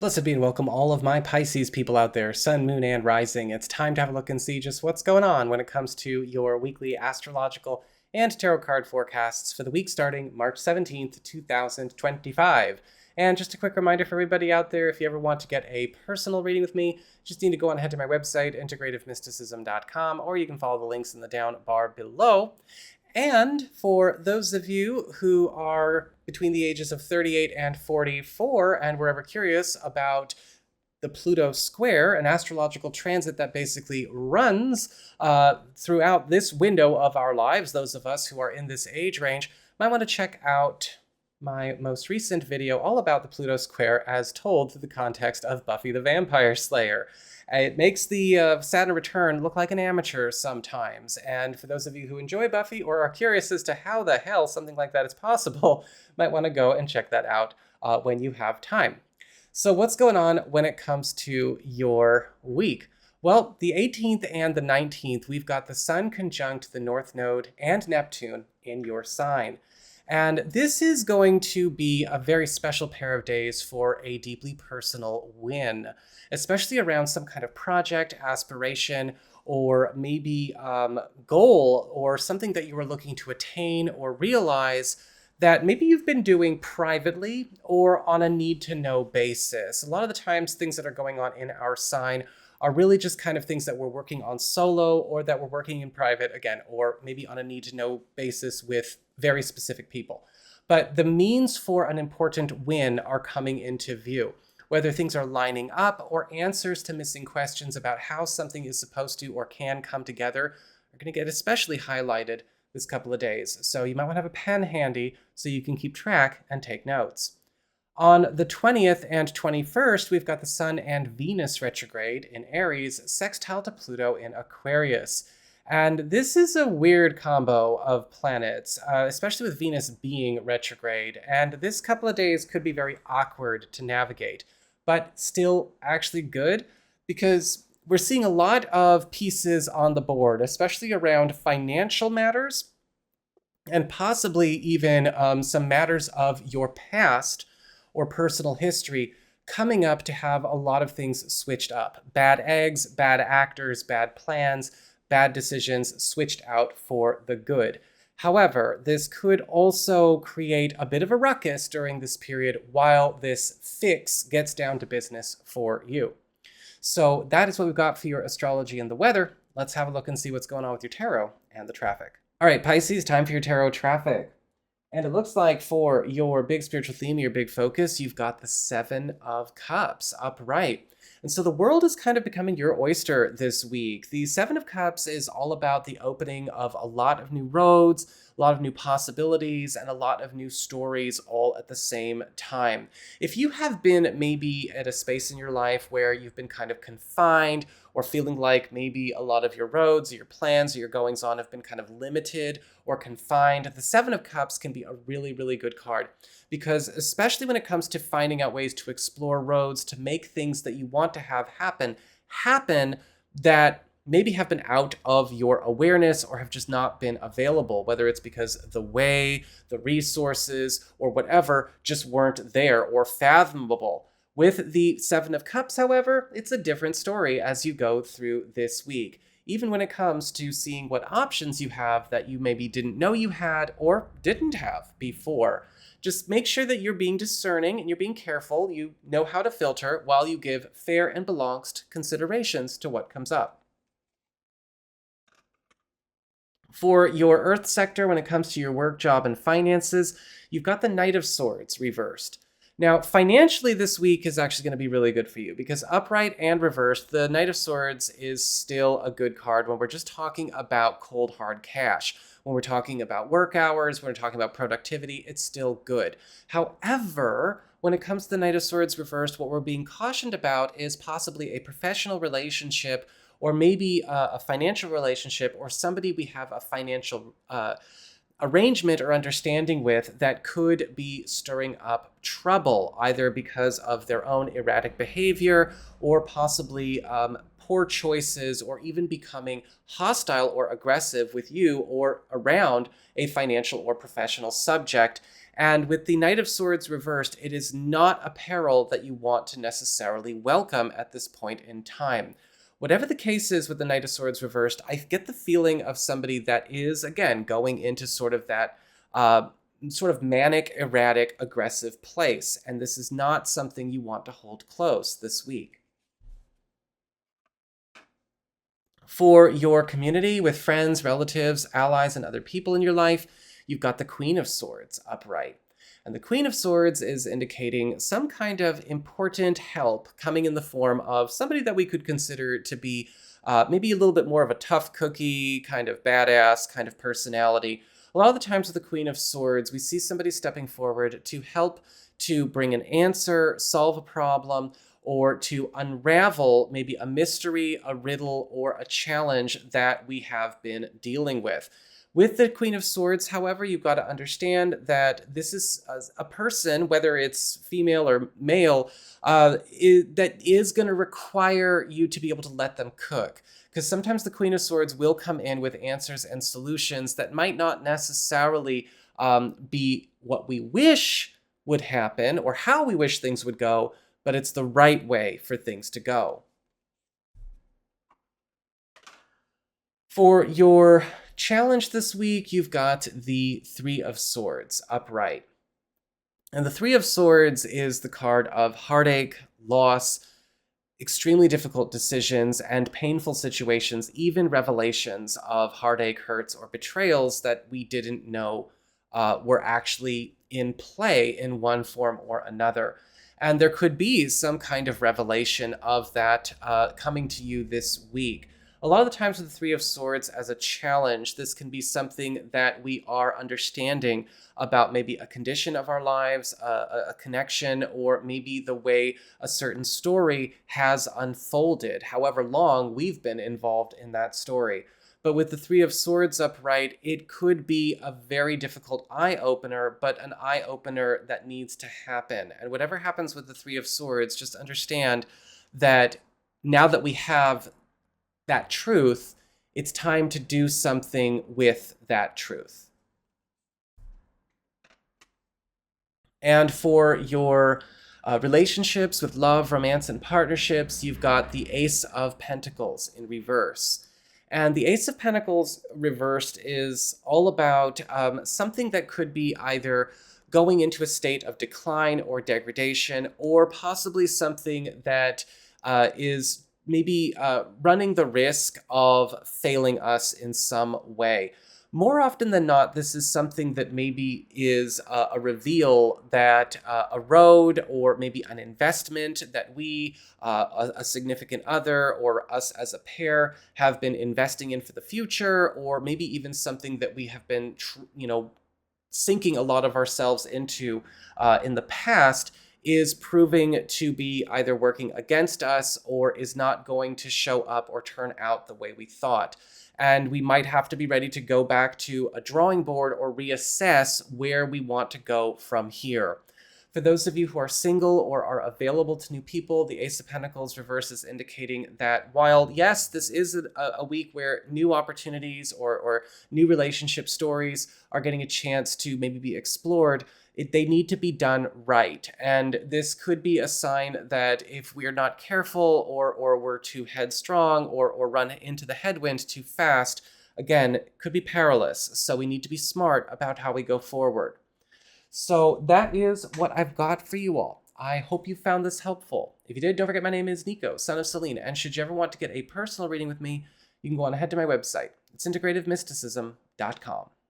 Blessed be and welcome all of my Pisces people out there, Sun, Moon, and Rising. It's time to have a look and see just what's going on when it comes to your weekly astrological and tarot card forecasts for the week starting March 17th, 2025. And just a quick reminder for everybody out there, if you ever want to get a personal reading with me, just need to go on ahead to my website, integrativemysticism.com, or you can follow the links in the down bar below. And for those of you who are between the ages of 38 and 44 and were ever curious about the Pluto square, an astrological transit that basically runs throughout this window of our lives, those of us who are in this age range, might want to check out my most recent video all about the Pluto square as told through the context of Buffy the Vampire Slayer. It makes the Saturn return look like an amateur sometimes, and for those of you who enjoy Buffy or are curious as to how the hell something like that is possible, might want to go and check that out when you have time. So what's going on when it comes to your week? Well, the 18th and the 19th, we've got the Sun conjunct the North Node and Neptune in your sign. And this is going to be a very special pair of days for a deeply personal win, especially around some kind of project, aspiration, or maybe goal, or something that you were looking to attain or realize that maybe you've been doing privately or on a need-to-know basis. A lot of the times, things that are going on in our sign are really just kind of things that we're working on solo or that we're working in private, again, or maybe on a need-to-know basis with very specific people. But the means for an important win are coming into view. Whether things are lining up or answers to missing questions about how something is supposed to or can come together are going to get especially highlighted this couple of days. So you might want to have a pen handy so you can keep track and take notes. On the 20th and 21st, we've got the Sun and Venus retrograde in Aries, sextile to Pluto in Aquarius. And this is a weird combo of planets, especially with Venus being retrograde. And this couple of days could be very awkward to navigate, but still actually good because we're seeing a lot of pieces on the board, especially around financial matters and possibly even some matters of your past or personal history coming up to have a lot of things switched up. Bad eggs, bad actors, bad plans, bad decisions switched out for the good. However, this could also create a bit of a ruckus during this period while this fix gets down to business for you. So that is what we've got for your astrology and the weather. Let's have a look and see what's going on with your tarot and the traffic. All right, Pisces, time for your tarot traffic. And it looks like for your big spiritual theme, your big focus, you've got the Seven of Cups upright. And so the world is kind of becoming your oyster this week. The Seven of Cups is all about the opening of a lot of new roads, a lot of new possibilities, and a lot of new stories all at the same time. If you have been maybe at a space in your life where you've been kind of confined or feeling like maybe a lot of your roads or your plans or your goings on have been kind of limited or confined, the Seven of Cups can be a really, really good card because especially when it comes to finding out ways to explore roads, to make things that you want to have happen that maybe have been out of your awareness or have just not been available, whether it's because the way, the resources, or whatever just weren't there or fathomable. With the Seven of Cups, however, it's a different story as you go through this week, even when it comes to seeing what options you have that you maybe didn't know you had or didn't have before. Just make sure that you're being discerning and you're being careful. You know how to filter while you give fair and balanced considerations to what comes up. For your Earth sector, when it comes to your work, job, and finances, you've got the Knight of Swords reversed. Now, financially, this week is actually going to be really good for you because upright and reversed, the Knight of Swords is still a good card when we're just talking about cold, hard cash. When we're talking about work hours, when we're talking about productivity, it's still good. However, when it comes to the Knight of Swords reversed, what we're being cautioned about is possibly a professional relationship or maybe a financial relationship or somebody we have a financial arrangement or understanding with that could be stirring up trouble, either because of their own erratic behavior or possibly poor choices or even becoming hostile or aggressive with you or around a financial or professional subject. And with the Knight of Swords reversed, it is not a peril that you want to necessarily welcome at this point in time. Whatever the case is with the Knight of Swords reversed, I get the feeling of somebody that is, again, going into sort of that sort of manic, erratic, aggressive place. And this is not something you want to hold close this week. For your community with friends, relatives, allies, and other people in your life, you've got the Queen of Swords upright. And the Queen of Swords is indicating some kind of important help coming in the form of somebody that we could consider to be maybe a little bit more of a tough cookie, kind of badass, kind of personality. A lot of the times with the Queen of Swords, we see somebody stepping forward to help to bring an answer, solve a problem, or to unravel maybe a mystery, a riddle, or a challenge that we have been dealing with. With the Queen of Swords, however, you've got to understand that this is a person, whether it's female or male, that is going to require you to be able to let them cook. Because sometimes the Queen of Swords will come in with answers and solutions that might not necessarily be what we wish would happen or how we wish things would go, but it's the right way for things to go. For your challenge this week, you've got the Three of Swords upright. And the Three of Swords is the card of heartache, loss, extremely difficult decisions, and painful situations, even revelations of heartache, hurts, or betrayals that we didn't know were actually in play in one form or another. And there could be some kind of revelation of that coming to you this week. A lot of the times with the Three of Swords as a challenge, this can be something that we are understanding about maybe a condition of our lives, a connection, or maybe the way a certain story has unfolded, however long we've been involved in that story. But with the Three of Swords upright, it could be a very difficult eye-opener, but an eye-opener that needs to happen. And whatever happens with the Three of Swords, just understand that now that we have that truth, it's time to do something with that truth. And for your relationships with love, romance, and partnerships, you've got the Ace of Pentacles in reverse. And the Ace of Pentacles reversed is all about something that could be either going into a state of decline or degradation, or possibly something that is maybe running the risk of failing us in some way. More often than not, this is something that maybe is a reveal that a road or maybe an investment that we, a significant other, or us as a pair have been investing in for the future, or maybe even something that we have been, sinking a lot of ourselves into in the past, is proving to be either working against us or is not going to show up or turn out the way we thought. And we might have to be ready to go back to a drawing board or reassess where we want to go from here. For those of you who are single or are available to new people, the Ace of Pentacles reverse is indicating that while, yes, this is a week where new opportunities or new relationship stories are getting a chance to maybe be explored, they need to be done right. And this could be a sign that if we're not careful or we're too headstrong or run into the headwind too fast, again, it could be perilous. So we need to be smart about how we go forward. So that is what I've got for you all. I hope you found this helpful. If you did, don't forget my name is Nico, Son of Selene. And should you ever want to get a personal reading with me, you can go on ahead to my website. It's integrativemysticism.com.